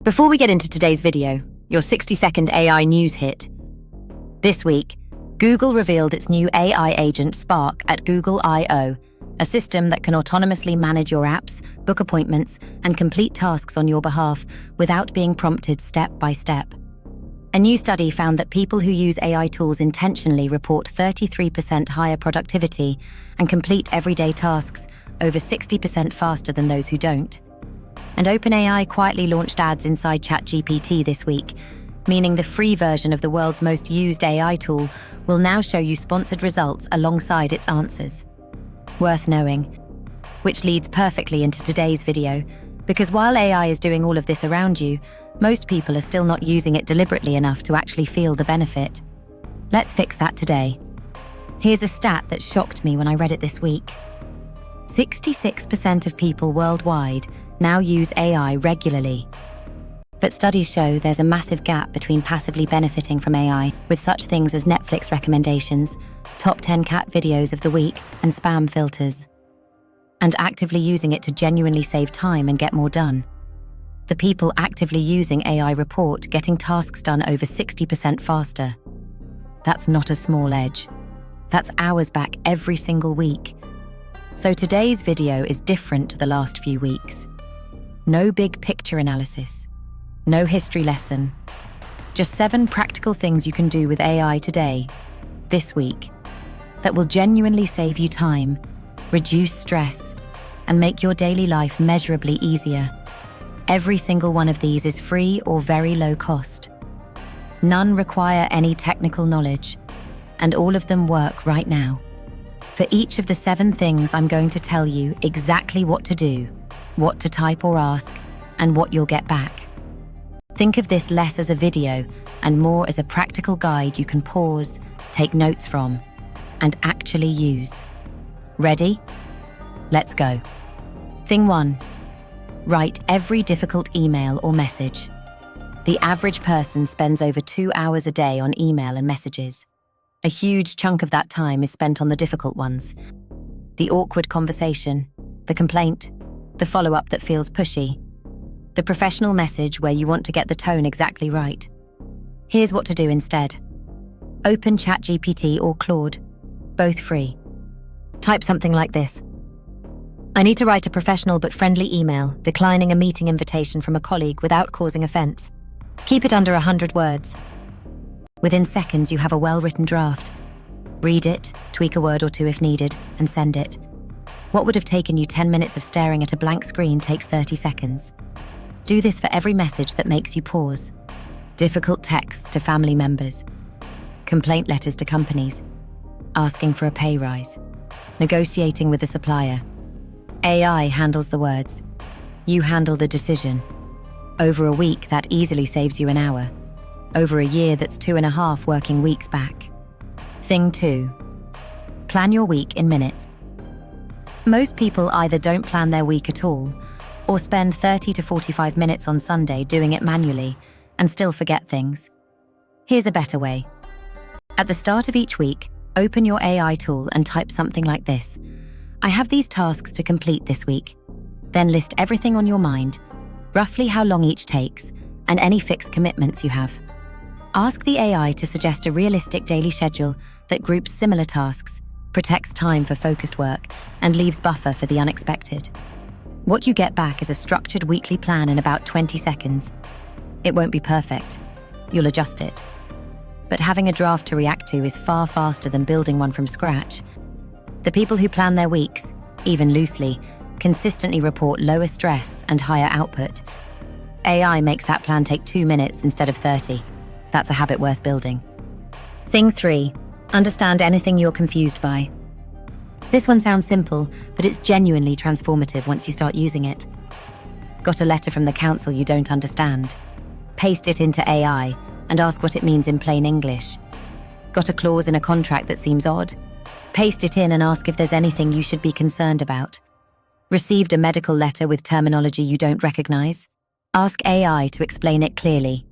Before we get into today's video, your 60-second AI news hit. This week, Google revealed its new AI agent Spark at Google I/O, a system that can autonomously manage your apps, book appointments, and complete tasks on your behalf without being prompted step by step. A new study found that people who use AI tools intentionally report 33% higher productivity and complete everyday tasks over 60% faster than those who don't. And OpenAI quietly launched ads inside ChatGPT this week, meaning the free version of the world's most used AI tool will now show you sponsored results alongside its answers. Worth knowing. Which leads perfectly into today's video, because while AI is doing all of this around you, most people are still not using it deliberately enough to actually feel the benefit. Let's fix that today. Here's a stat that shocked me when I read it this week. 66% of people worldwide now use AI regularly. But studies show there's a massive gap between passively benefiting from AI with such things as Netflix recommendations, top 10 cat videos of the week, and spam filters, and actively using it to genuinely save time and get more done. The people actively using AI report getting tasks done over 60% faster. That's not a small edge. That's hours back every single week. So today's video is different to the last few weeks. No big picture analysis. No history lesson. Just 7 practical things you can do with AI today, this week, that will genuinely save you time, reduce stress, and make your daily life measurably easier. Every single one of these is free or very low cost. None require any technical knowledge, and all of them work right now. For each of the 7 things, I'm going to tell you exactly what to do, what to type or ask, and what you'll get back. Think of this less as a video and more as a practical guide you can pause, take notes from, and actually use. Ready? Let's go. Thing 1. Write every difficult email or message. The average person spends over 2 hours a day on email and messages. A huge chunk of that time is spent on the difficult ones. The awkward conversation, the complaint, the follow-up that feels pushy, the professional message where you want to get the tone exactly right. Here's what to do instead. Open ChatGPT or Claude, both free. Type something like this. I need to write a professional but friendly email declining a meeting invitation from a colleague without causing offense. Keep it under 100 words. Within seconds, you have a well-written draft. Read it, tweak a word or two if needed, and send it. What would have taken you 10 minutes of staring at a blank screen takes 30 seconds. Do this for every message that makes you pause. Difficult texts to family members. Complaint letters to companies. Asking for a pay rise. Negotiating with a supplier. AI handles the words. You handle the decision. Over a week, that easily saves you an hour. Over a year, that's 2.5 working weeks back. Thing 2. Plan your week in minutes. Most people either don't plan their week at all, or spend 30 to 45 minutes on Sunday doing it manually and still forget things. Here's a better way. At the start of each week, open your AI tool and type something like this. I have these tasks to complete this week. Then list everything on your mind, roughly how long each takes, and any fixed commitments you have. Ask the AI to suggest a realistic daily schedule that groups similar tasks, protects time for focused work, and leaves buffer for the unexpected. What you get back is a structured weekly plan in about 20 seconds. It won't be perfect. You'll adjust it. But having a draft to react to is far faster than building one from scratch. The people who plan their weeks, even loosely, consistently report lower stress and higher output. AI makes that plan take 2 minutes instead of 30. That's a habit worth building. Thing 3. Understand anything you're confused by. This one sounds simple, but it's genuinely transformative once you start using it. Got a letter from the council you don't understand? Paste it into AI and ask what it means in plain English. Got a clause in a contract that seems odd? Paste it in and ask if there's anything you should be concerned about. Received a medical letter with terminology you don't recognize? Ask AI to explain it clearly,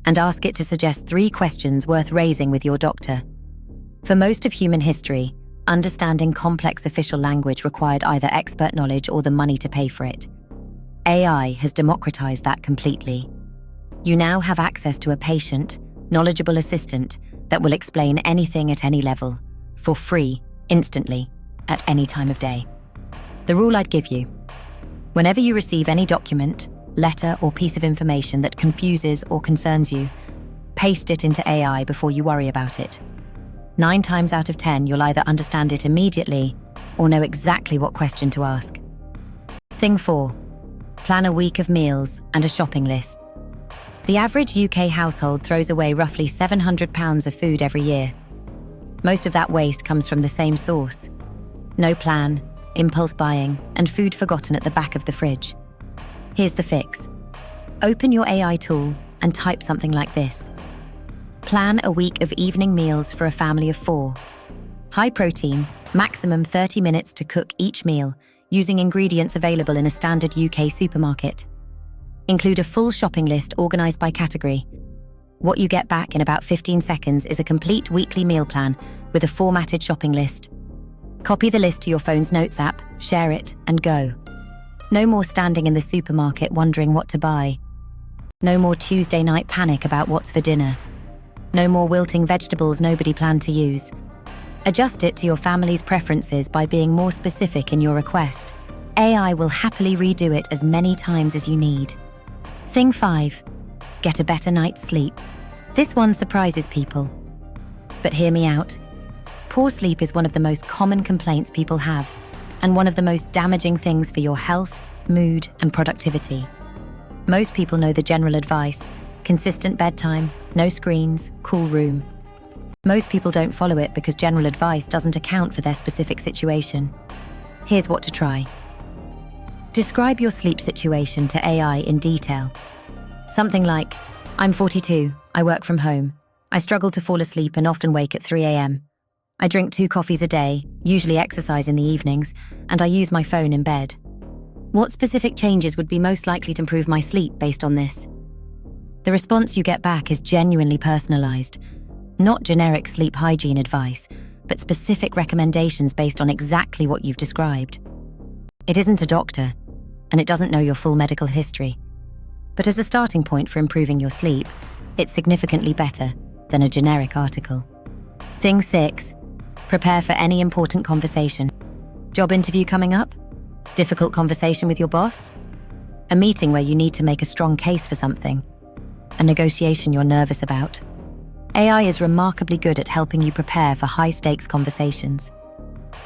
and ask it to suggest 3 questions worth raising with your doctor. For most of human history, understanding complex official language required either expert knowledge or the money to pay for it. AI has democratized that completely. You now have access to a patient, knowledgeable assistant that will explain anything at any level, for free, instantly, at any time of day. The rule I'd give you: whenever you receive any document, letter, or piece of information that confuses or concerns you, paste it into AI before you worry about it. 9 times out of 10, you'll either understand it immediately or know exactly what question to ask. Thing 4. Plan a week of meals and a shopping list. The average UK household throws away roughly £700 of food every year. Most of that waste comes from the same source: no plan, impulse buying, and food forgotten at the back of the fridge. Here's the fix. Open your AI tool and type something like this: plan a week of evening meals for a family of 4. High protein, maximum 30 minutes to cook each meal, using ingredients available in a standard UK supermarket. Include a full shopping list organised by category. What you get back in about 15 seconds is a complete weekly meal plan with a formatted shopping list. Copy the list to your phone's Notes app, share it, and go. No more standing in the supermarket wondering what to buy. No more Tuesday night panic about what's for dinner. No more wilting vegetables nobody planned to use. Adjust it to your family's preferences by being more specific in your request. AI will happily redo it as many times as you need. Thing 5. Get a better night's sleep. This one surprises people. But hear me out. Poor sleep is one of the most common complaints people have, and one of the most damaging things for your health, mood, and productivity. Most people know the general advice: consistent bedtime, no screens, cool room. Most people don't follow it because general advice doesn't account for their specific situation. Here's what to try. Describe your sleep situation to AI in detail. Something like, I'm 42, I work from home. I struggle to fall asleep and often wake at 3 a.m. I drink 2 coffees a day, usually exercise in the evenings, and I use my phone in bed. What specific changes would be most likely to improve my sleep based on this? The response you get back is genuinely personalized, not generic sleep hygiene advice, but specific recommendations based on exactly what you've described. It isn't a doctor, and it doesn't know your full medical history. But as a starting point for improving your sleep, it's significantly better than a generic article. Thing 6. Prepare for any important conversation. Job interview coming up? Difficult conversation with your boss? A meeting where you need to make a strong case for something? A negotiation you're nervous about? AI is remarkably good at helping you prepare for high-stakes conversations.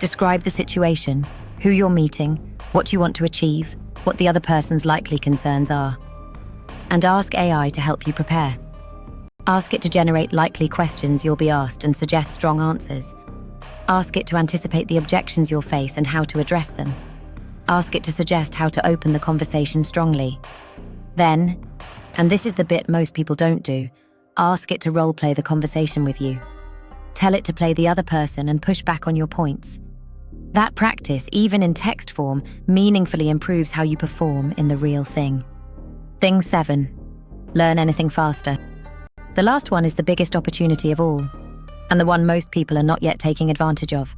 Describe the situation, who you're meeting, what you want to achieve, what the other person's likely concerns are. And ask AI to help you prepare. Ask it to generate likely questions you'll be asked and suggest strong answers. Ask it to anticipate the objections you'll face and how to address them. Ask it to suggest how to open the conversation strongly. Then, and this is the bit most people don't do, ask it to role-play the conversation with you. Tell it to play the other person and push back on your points. That practice, even in text form, meaningfully improves how you perform in the real thing. Thing 7. Learn anything faster. The last one is the biggest opportunity of all, and the one most people are not yet taking advantage of.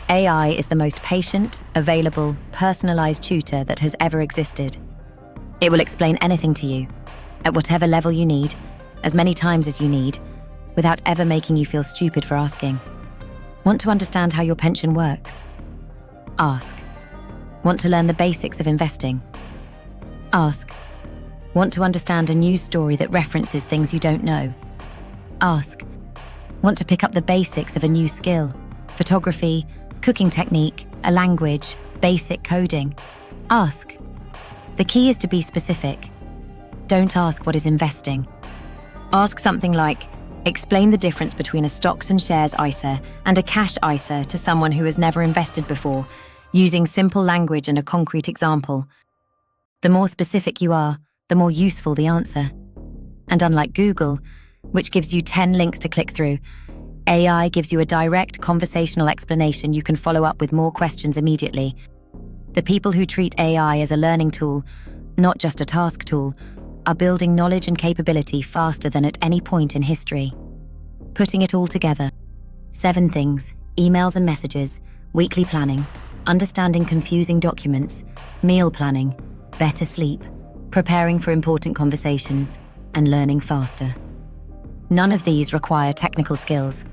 AI is the most patient, available, personalized tutor that has ever existed. It will explain anything to you, at whatever level you need, as many times as you need, without ever making you feel stupid for asking. Want to understand how your pension works? Ask. Want to learn the basics of investing? Ask. Want to understand a news story that references things you don't know? Ask. Want to pick up the basics of a new skill? Photography, cooking technique, a language, basic coding? Ask. The key is to be specific. Don't ask what is investing. Ask something like, explain the difference between a stocks and shares ISA and a cash ISA to someone who has never invested before, using simple language and a concrete example. The more specific you are, the more useful the answer. And unlike Google, which gives you 10 links to click through, AI gives you a direct conversational explanation you can follow up with more questions immediately. The people who treat AI as a learning tool, not just a task tool, are building knowledge and capability faster than at any point in history. Putting it all together: 7 things: emails and messages, weekly planning, understanding confusing documents, meal planning, better sleep, preparing for important conversations, and learning faster. None of these require technical skills.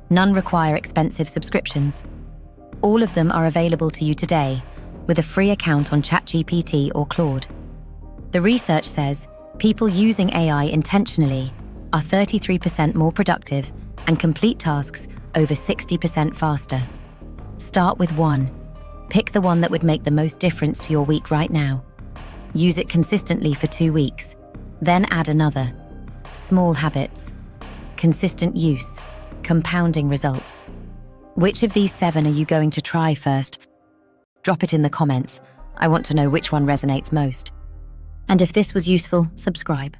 None require expensive subscriptions. All of them are available to you today with a free account on ChatGPT or Claude. The research says people using AI intentionally are 33% more productive and complete tasks over 60% faster. Start with one. Pick the one that would make the most difference to your week right now. Use it consistently for 2 weeks, then add another. Small habits, consistent use, compounding results. Which of these 7 are you going to try first? Drop it in the comments. I want to know which one resonates most. And if this was useful, subscribe.